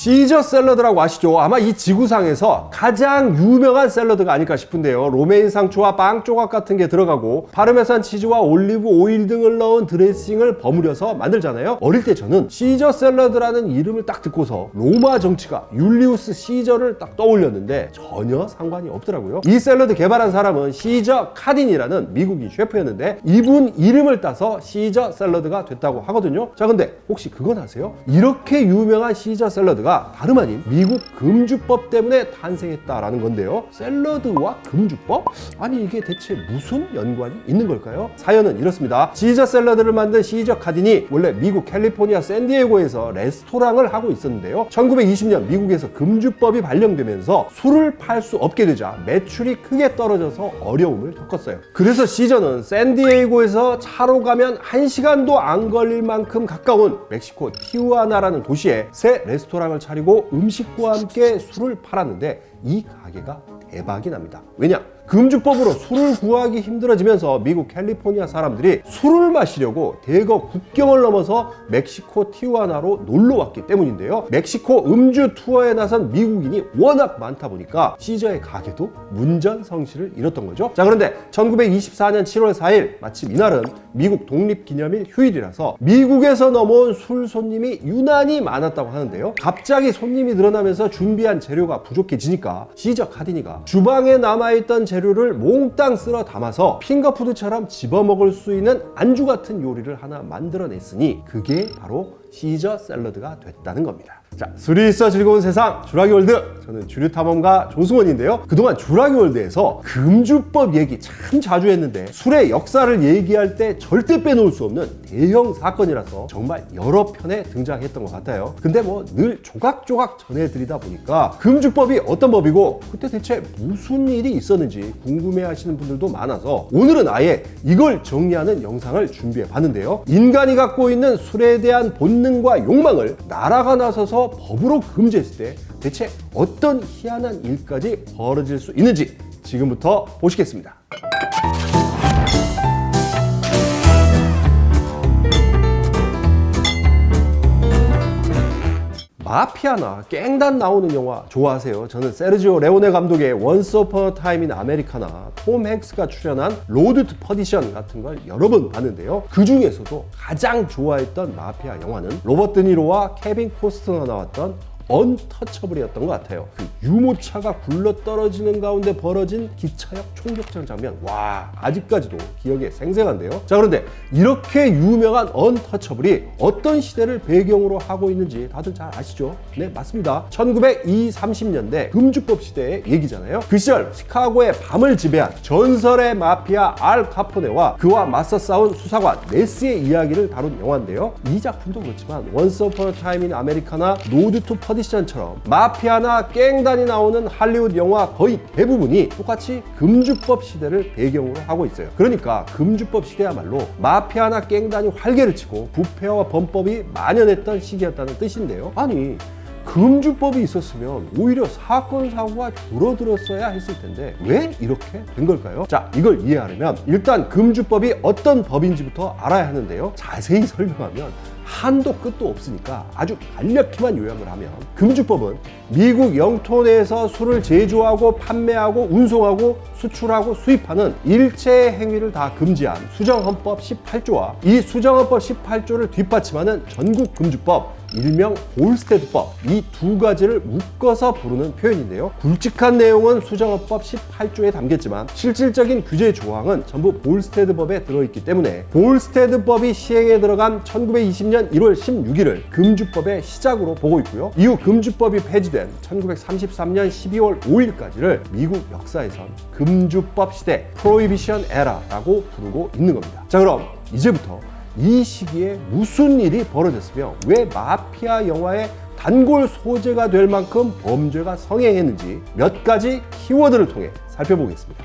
시저 샐러드라고 아시죠? 아마 이 지구상에서 가장 유명한 샐러드가 아닐까 싶은데요. 로메인 상추와 빵 조각 같은 게 들어가고 파르메산 치즈와 올리브 오일 등을 넣은 드레싱을 버무려서 만들잖아요. 어릴 때 저는 시저 샐러드라는 이름을 딱 듣고서 로마 정치가 율리우스 시저를 딱 떠올렸는데 전혀 상관이 없더라고요. 이 샐러드 개발한 사람은 시저 카딘이라는 미국인 셰프였는데 이분 이름을 따서 시저 샐러드가 됐다고 하거든요. 자, 근데 혹시 그건 아세요? 이렇게 유명한 시저 샐러드가 다름 아닌 미국 금주법 때문에 탄생했다라는 건데요. 샐러드와 금주법? 아니 이게 대체 무슨 연관이 있는 걸까요? 사연은 이렇습니다. 시저 샐러드를 만든 시저 카딘이 원래 미국 캘리포니아 샌디에고에서 레스토랑을 하고 있었는데요. 1920년 미국에서 금주법이 발령되면서 술을 팔 수 없게 되자 매출이 크게 떨어져서 어려움을 겪었어요. 그래서 시저는 샌디에고에서 차로 가면 1시간도 안 걸릴 만큼 가까운 멕시코 티후아나라는 도시에 새 레스토랑을 차리고 음식과 함께 술을 팔았는데 이 가게가 대박이 납니다. 왜냐? 금주법으로 술을 구하기 힘들어지면서 미국 캘리포니아 사람들이 술을 마시려고 대거 국경을 넘어서 멕시코 티후아나로 놀러 왔기 때문인데요. 멕시코 음주 투어에 나선 미국인이 워낙 많다 보니까 시저의 가게도 문전성시를 잃었던 거죠. 자, 그런데 1924년 7월 4일 마침 이날은 미국 독립기념일 휴일이라서 미국에서 넘어온 술 손님이 유난히 많았다고 하는데요. 갑자기 손님이 늘어나면서 준비한 재료가 부족해지니까 시저 카디니가 주방에 남아있던 재료를 몽땅 쓸어 담아서 핑거푸드처럼 집어먹을 수 있는 안주 같은 요리를 하나 만들어냈으니 그게 바로 시저 샐러드가 됐다는 겁니다. 자, 술이 있어 즐거운 세상 주라기월드, 저는 주류탐험가 조승원인데요. 그동안 주라기월드에서 금주법 얘기 참 자주 했는데 술의 역사를 얘기할 때 절대 빼놓을 수 없는 대형 사건이라서 정말 여러 편에 등장했던 것 같아요. 근데 뭐 늘 조각조각 전해드리다 보니까 금주법이 어떤 법이고 그때 대체 무슨 일이 있었는지 궁금해 하시는 분들도 많아서 오늘은 아예 이걸 정리하는 영상을 준비해 봤는데요. 인간이 갖고 있는 술에 대한 본능과 욕망을 나라가 나서서 법으로 금지했을 때 대체 어떤 희한한 일까지 벌어질 수 있는지 지금부터 보시겠습니다. 마피아나 갱단 나오는 영화 좋아하세요? 저는 세르지오 레오네 감독의 원스 어폰 어 타임 인 아메리카나, 톰 행스가 출연한 로드 투 퍼디션 같은 걸 여러 번 봤는데요. 그 중에서도 가장 좋아했던 마피아 영화는 로버트 드니로와 케빈 코스트너가 나왔던 언터처블이었던 것 같아요. 그 유모차가 굴러떨어지는 가운데 벌어진 기차역 총격전 장면, 와, 아직까지도 기억에 생생한데요. 자, 그런데 이렇게 유명한 언터처블이 어떤 시대를 배경으로 하고 있는지 다들 잘 아시죠? 네, 맞습니다. 1920, 30년대 금주법 시대의 얘기잖아요. 그 시절 시카고의 밤을 지배한 전설의 마피아 알 카포네와 그와 맞서 싸운 수사관 네스의 이야기를 다룬 영화인데요. 이 작품도 그렇지만 원스 어폰 어 타임 인 아메리카나, 로드 투 퍼디션처럼 마피아나 갱단이 나오는 할리우드 영화 거의 대부분이 똑같이 금주법 시대를 배경으로 하고 있어요. 그러니까 금주법 시대야말로 마피아나 갱단이 활개를 치고 부패와 범법이 만연했던 시기였다는 뜻인데요. 아니, 금주법이 있었으면 오히려 사건 사고가 줄어들었어야 했을 텐데 왜 이렇게 된 걸까요? 자, 이걸 이해하려면 일단 금주법이 어떤 법인지부터 알아야 하는데요. 자세히 설명하면 한도 끝도 없으니까 아주 간략히만 요약을 하면 금주법은 미국 영토 내에서 술을 제조하고 판매하고 운송하고 수출하고 수입하는 일체의 행위를 다 금지한 수정헌법 18조와 이 수정헌법 18조를 뒷받침하는 전국금주법, 일명 볼스테드법, 이 두 가지를 묶어서 부르는 표현인데요. 굵직한 내용은 수정헌법 18조에 담겼지만 실질적인 규제 조항은 전부 볼스테드법에 들어있기 때문에 볼스테드법이 시행에 들어간 1920년 1월 16일을 금주법의 시작으로 보고 있고요. 이후 금주법이 폐지된 1933년 12월 5일까지를 미국 역사에선 금주법 시대, 프로히비션 에라라고 부르고 있는 겁니다. 자, 그럼 이제부터 이 시기에 무슨 일이 벌어졌으며 왜 마피아 영화의 단골 소재가 될 만큼 범죄가 성행했는지 몇 가지 키워드를 통해 살펴보겠습니다.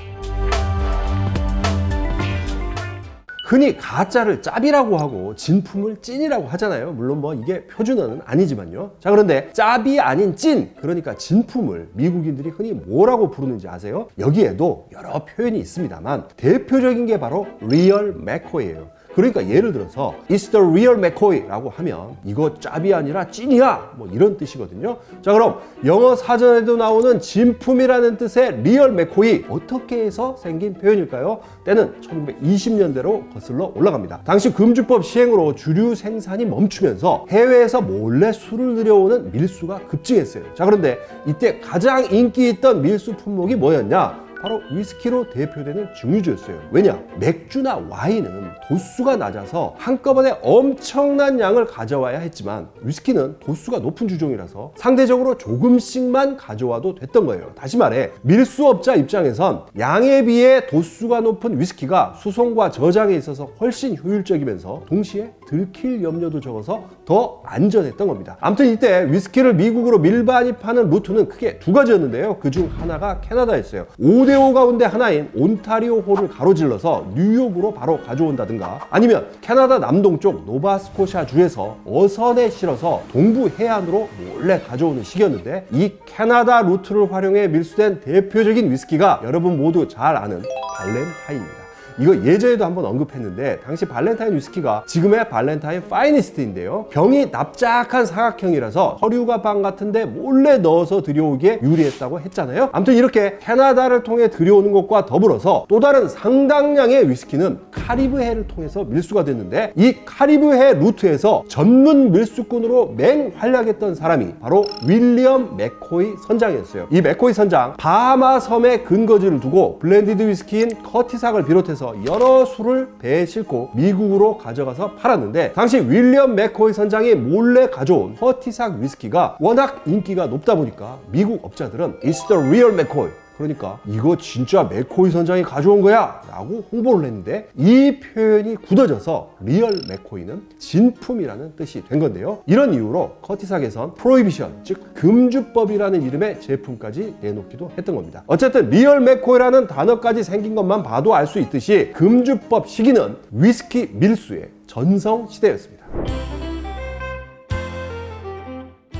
흔히 가짜를 짭이라고 하고 진품을 찐이라고 하잖아요. 물론 뭐 이게 표준어는 아니지만요. 자, 그런데 짭이 아닌 찐, 그러니까 진품을 미국인들이 흔히 뭐라고 부르는지 아세요? 여기에도 여러 표현이 있습니다만 대표적인 게 바로 리얼 매코예요. 그러니까 예를 들어서 It's the real McCoy라고 하면 이거 짭이 아니라 찐이야 뭐 이런 뜻이거든요. 자, 그럼 영어 사전에도 나오는 진품이라는 뜻의 real McCoy 어떻게 해서 생긴 표현일까요? 때는 1920년대로 거슬러 올라갑니다. 당시 금주법 시행으로 주류 생산이 멈추면서 해외에서 몰래 술을 들여오는 밀수가 급증했어요. 자, 그런데 이때 가장 인기 있던 밀수 품목이 뭐였냐? 바로 위스키로 대표되는 증류주였어요. 왜냐? 맥주나 와인은 도수가 낮아서 한꺼번에 엄청난 양을 가져와야 했지만 위스키는 도수가 높은 주종이라서 상대적으로 조금씩만 가져와도 됐던 거예요. 다시 말해 밀수업자 입장에선 양에 비해 도수가 높은 위스키가 수송과 저장에 있어서 훨씬 효율적이면서 동시에 들킬 염려도 적어서 더 안전했던 겁니다. 아무튼 이때 위스키를 미국으로 밀반입하는 루트는 크게 두 가지였는데요. 그중 하나가 캐나다였어요. 5대5 가운데 하나인 온타리오호를 가로질러서 뉴욕으로 바로 가져온다든가 아니면 캐나다 남동쪽 노바스코샤 주에서 어선에 실어서 동부 해안으로 몰래 가져오는 식이었는데 이 캐나다 루트를 활용해 밀수된 대표적인 위스키가 여러분 모두 잘 아는 발렌타인입니다. 이거 예전에도 한번 언급했는데 당시 발렌타인 위스키가 지금의 발렌타인 파이니스트인데요. 병이 납작한 사각형이라서 서류가 방 같은데 몰래 넣어서 들여오기에 유리했다고 했잖아요. 아무튼 이렇게 캐나다를 통해 들여오는 것과 더불어서 또 다른 상당량의 위스키는 카리브해를 통해서 밀수가 됐는데 이 카리브해 루트에서 전문 밀수꾼으로 맹활약했던 사람이 바로 윌리엄 맥코이 선장이었어요. 이 맥코이 선장 바하마 섬에 근거지를 두고 블렌디드 위스키인 커티삭을 비롯해서 여러 술을 배에 싣고 미국으로 가져가서 팔았는데 당시 윌리엄 맥코이 선장이 몰래 가져온 커티삭 위스키가 워낙 인기가 높다 보니까 미국 업자들은 It's the real McCoy, 그러니까 이거 진짜 맥코이 선장이 가져온 거야 라고 홍보를 했는데 이 표현이 굳어져서 리얼 맥코이는 진품이라는 뜻이 된 건데요. 이런 이유로 커티삭에선 프로히비션, 즉 금주법이라는 이름의 제품까지 내놓기도 했던 겁니다. 어쨌든 리얼 맥코이라는 단어까지 생긴 것만 봐도 알 수 있듯이 금주법 시기는 위스키 밀수의 전성시대였습니다.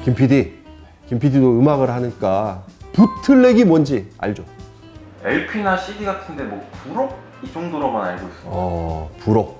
김 PD도 음악을 하니까 부틀렉이 뭔지 알죠? LP나 CD 같은데 뭐 부록? 이 정도로만 알고 있어요. 부록.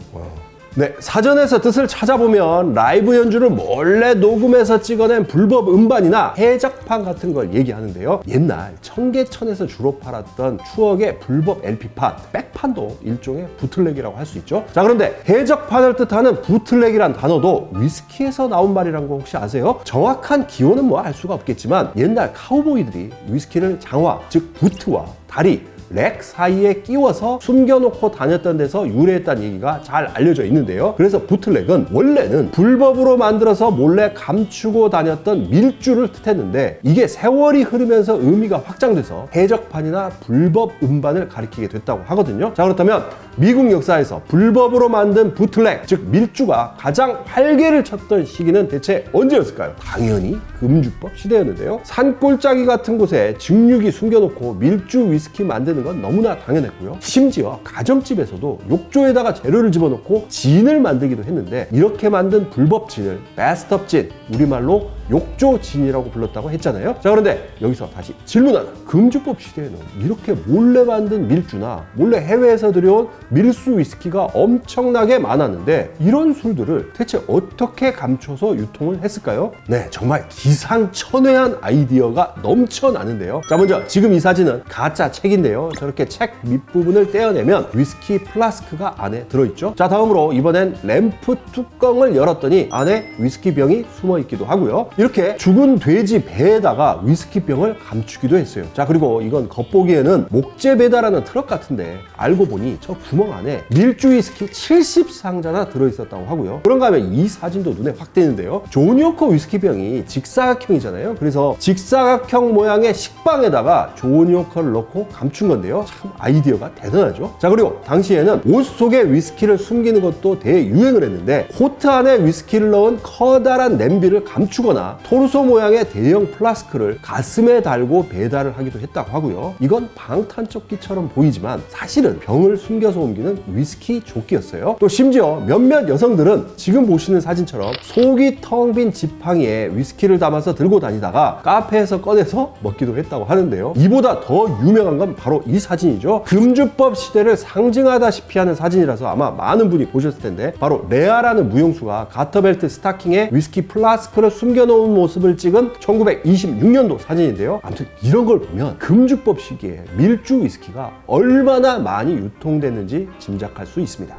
네, 사전에서 뜻을 찾아보면 라이브 연주를 몰래 녹음해서 찍어낸 불법 음반이나 해적판 같은 걸 얘기하는데요. 옛날 청계천에서 주로 팔았던 추억의 불법 LP판, 백판도 일종의 부틀렉이라고 할 수 있죠. 자, 그런데 해적판을 뜻하는 부틀렉이란 단어도 위스키에서 나온 말이란 거 혹시 아세요? 정확한 기원은 뭐 알 수가 없겠지만 옛날 카우보이들이 위스키를 장화, 즉 부트와 다리, 렉 사이에 끼워서 숨겨놓고 다녔던 데서 유래했다는 얘기가 잘 알려져 있는데요. 그래서 부틀렉은 원래는 불법으로 만들어서 몰래 감추고 다녔던 밀주를 뜻했는데 이게 세월이 흐르면서 의미가 확장돼서 해적판이나 불법 음반을 가리키게 됐다고 하거든요. 자, 그렇다면 미국 역사에서 불법으로 만든 부틀렉, 즉 밀주가 가장 활개를 쳤던 시기는 대체 언제였을까요? 당연히 금주법 시대였는데요. 산골짜기 같은 곳에 증류기 숨겨놓고 밀주 위스키 만드는 건 너무나 당연했고요. 심지어 가정집에서도 욕조에다가 재료를 집어넣고 진을 만들기도 했는데 이렇게 만든 불법 진을 베스트업 진, 우리말로 욕조 진이라고 불렀다고 했잖아요. 자, 그런데 여기서 다시 질문 하나. 금주법 시대에는 이렇게 몰래 만든 밀주나 몰래 해외에서 들여온 밀수 위스키가 엄청나게 많았는데 이런 술들을 대체 어떻게 감춰서 유통을 했을까요? 네, 정말 기상천외한 아이디어가 넘쳐나는데요. 자, 먼저 지금 이 사진은 가짜 책인데요. 저렇게 책 밑부분을 떼어내면 위스키 플라스크가 안에 들어있죠. 자, 다음으로 이번엔 램프 뚜껑을 열었더니 안에 위스키 병이 숨어있기도 하고요. 이렇게 죽은 돼지 배에다가 위스키 병을 감추기도 했어요. 자, 그리고 이건 겉보기에는 목재 배달하는 트럭 같은데 알고 보니 저 구멍 안에 밀주 위스키 70상자나 들어있었다고 하고요. 그런가 하면 이 사진도 눈에 확 띄는데요. 조니 워커 위스키 병이 직사각형이잖아요. 그래서 직사각형 모양의 식빵에다가 조니 워커를 넣고 감춘 건데요. 참 아이디어가 대단하죠. 자, 그리고 당시에는 옷 속에 위스키를 숨기는 것도 대유행을 했는데 코트 안에 위스키를 넣은 커다란 냄비를 감추거나 하나 토르소 모양의 대형 플라스크를 가슴에 달고 배달을 하기도 했다고 하고요. 이건 방탄조끼처럼 보이지만 사실은 병을 숨겨서 옮기는 위스키 조끼였어요. 또 심지어 몇몇 여성들은 지금 보시는 사진처럼 속이 텅 빈 지팡이에 위스키를 담아서 들고 다니다가 카페에서 꺼내서 먹기도 했다고 하는데요. 이보다 더 유명한 건 바로 이 사진이죠. 금주법 시대를 상징하다시피 하는 사진이라서 아마 많은 분이 보셨을 텐데, 바로 레아라는 무용수가 가터벨트 스타킹에 위스키 플라스크를 숨겨놓은 모습을 찍은 1926년도 사진인데요. 아무튼 이런 걸 보면 금주법 시기에 밀주 위스키가 얼마나 많이 유통됐는지 짐작할 수 있습니다.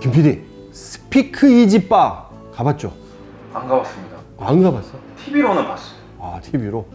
김 PD, 스피크 이지 바 가봤죠? 안 가봤습니다. 안 가봤어? TV로는 봤어요. 아, TV로?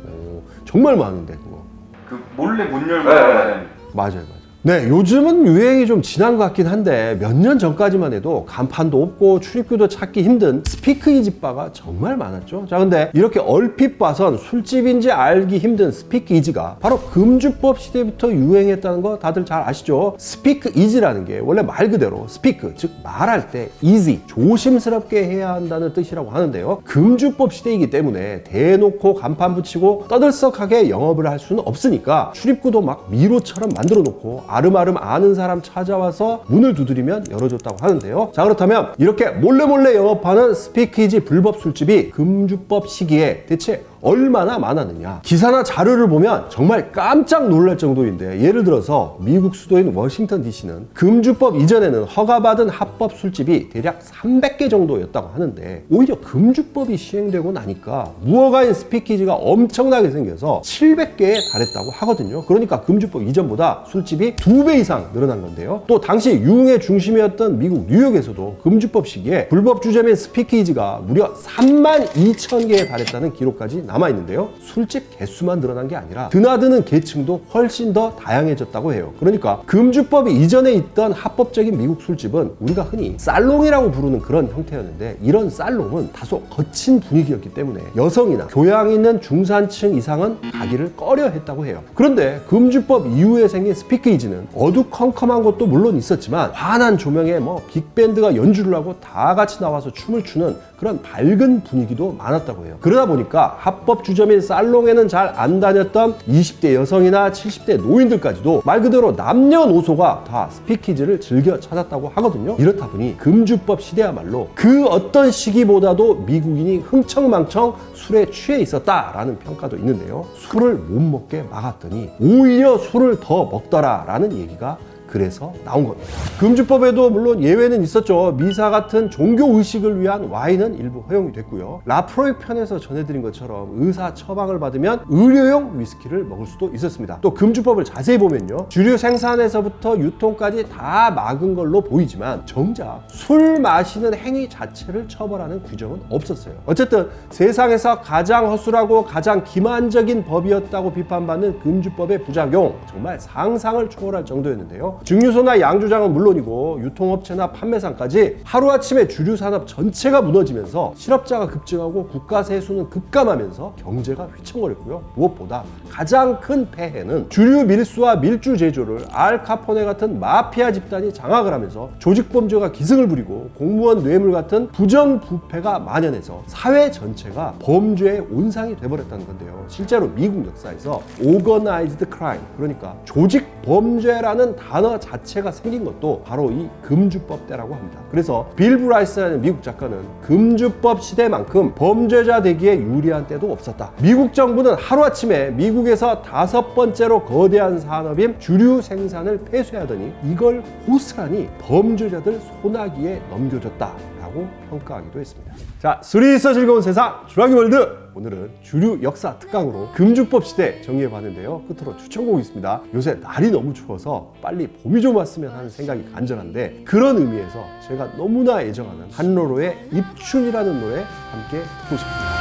정말 많은데 그거. 그 몰래 문 열고 나가는. 맞아요. 네, 요즘은 유행이 좀 지난 것 같긴 한데 몇 년 전까지만 해도 간판도 없고 출입구도 찾기 힘든 스피크이지 바가 정말 많았죠. 자, 근데 이렇게 얼핏 봐선 술집인지 알기 힘든 스피크이지가 바로 금주법 시대부터 유행했다는 거 다들 잘 아시죠? 스피크이지라는 게 원래 말 그대로 스피크, 즉 말할 때 easy, 조심스럽게 해야 한다는 뜻이라고 하는데요. 금주법 시대이기 때문에 대놓고 간판 붙이고 떠들썩하게 영업을 할 수는 없으니까 출입구도 막 미로처럼 만들어 놓고 아름아름 아는 사람 찾아와서 문을 두드리면 열어줬다고 하는데요. 자, 그렇다면 이렇게 몰래 영업하는 스피크이지 불법 술집이 금주법 시기에 대체 얼마나 많았느냐. 기사나 자료를 보면 정말 깜짝 놀랄 정도인데, 예를 들어서 미국 수도인 워싱턴 DC는 금주법 이전에는 허가받은 합법 술집이 대략 300개 정도였다고 하는데, 오히려 금주법이 시행되고 나니까 무허가인 스피키지가 엄청나게 생겨서 700개에 달했다고 하거든요. 그러니까 금주법 이전보다 술집이 2배 이상 늘어난 건데요. 또 당시 유흥의 중심이었던 미국 뉴욕에서도 금주법 시기에 불법 주점인 스피키지가 무려 32,000개에 달했다는 기록까지 남아있는데요. 술집 개수만 늘어난 게 아니라 드나드는 계층도 훨씬 더 다양해졌다고 해요. 그러니까 금주법이 이전에 있던 합법적인 미국 술집은 우리가 흔히 살롱이라고 부르는 그런 형태였는데, 이런 살롱은 다소 거친 분위기였기 때문에 여성이나 교양 있는 중산층 이상은 가기를 꺼려 했다고 해요. 그런데 금주법 이후에 생긴 스피크이지는 어두컴컴한 것도 물론 있었지만 환한 조명에 빅밴드가 연주를 하고 다 같이 나와서 춤을 추는 그런 밝은 분위기도 많았다고 해요. 그러다 보니까 합법 주점인 살롱에는 잘 안 다녔던 20대 여성이나 70대 노인들까지도 말 그대로 남녀노소가 다 스피키지를 즐겨 찾았다고 하거든요. 이렇다 보니 금주법 시대야말로 그 어떤 시기보다도 미국인이 흥청망청 술에 취해 있었다라는 평가도 있는데요. 술을 못 먹게 막았더니 오히려 술을 더 먹더라라는 얘기가 그래서 나온 겁니다. 금주법에도 물론 예외는 있었죠. 미사 같은 종교 의식을 위한 와인은 일부 허용이 됐고요. 라프로이 편에서 전해드린 것처럼 의사 처방을 받으면 의료용 위스키를 먹을 수도 있었습니다. 또 금주법을 자세히 보면요, 주류 생산에서부터 유통까지 다 막은 걸로 보이지만 정작 술 마시는 행위 자체를 처벌하는 규정은 없었어요. 어쨌든 세상에서 가장 허술하고 가장 기만적인 법이었다고 비판받는 금주법의 부작용, 정말 상상을 초월할 정도였는데요. 증류소나 양조장은 물론이고 유통업체나 판매상까지 하루아침에 주류 산업 전체가 무너지면서 실업자가 급증하고 국가 세수는 급감하면서 경제가 휘청거렸고요. 무엇보다 가장 큰 폐해는 주류 밀수와 밀주 제조를 알카포네 같은 마피아 집단이 장악을 하면서 조직범죄가 기승을 부리고 공무원 뇌물 같은 부정부패가 만연해서 사회 전체가 범죄의 온상이 돼버렸다는 건데요. 실제로 미국 역사에서 Organized Crime, 그러니까 조직범죄라는 단어 자체가 생긴 것도 바로 이 금주법 때라고 합니다. 그래서 빌 브라이스라는 미국 작가는 금주법 시대만큼 범죄자 되기에 유리한 때도 없었다. 미국 정부는 하루아침에 미국에서 5번째로 거대한 산업인 주류 생산을 폐쇄하더니 이걸 고스란히 범죄자들 소나기에 넘겨줬다라고 평가하기도 했습니다. 자, 술이 있어 즐거운 세상 주라기 월드, 오늘은 주류 역사 특강으로 금주법 시대 정리해봤는데요. 끝으로 추천곡이 있습니다. 요새 날이 너무 추워서 빨리 봄이 좀 왔으면 하는 생각이 간절한데, 그런 의미에서 제가 너무나 애정하는 한로로의 입춘이라는 노래 함께 듣고 싶습니다.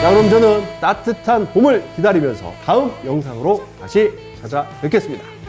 자, 그럼 저는 따뜻한 봄을 기다리면서 다음 영상으로 다시 찾아뵙겠습니다.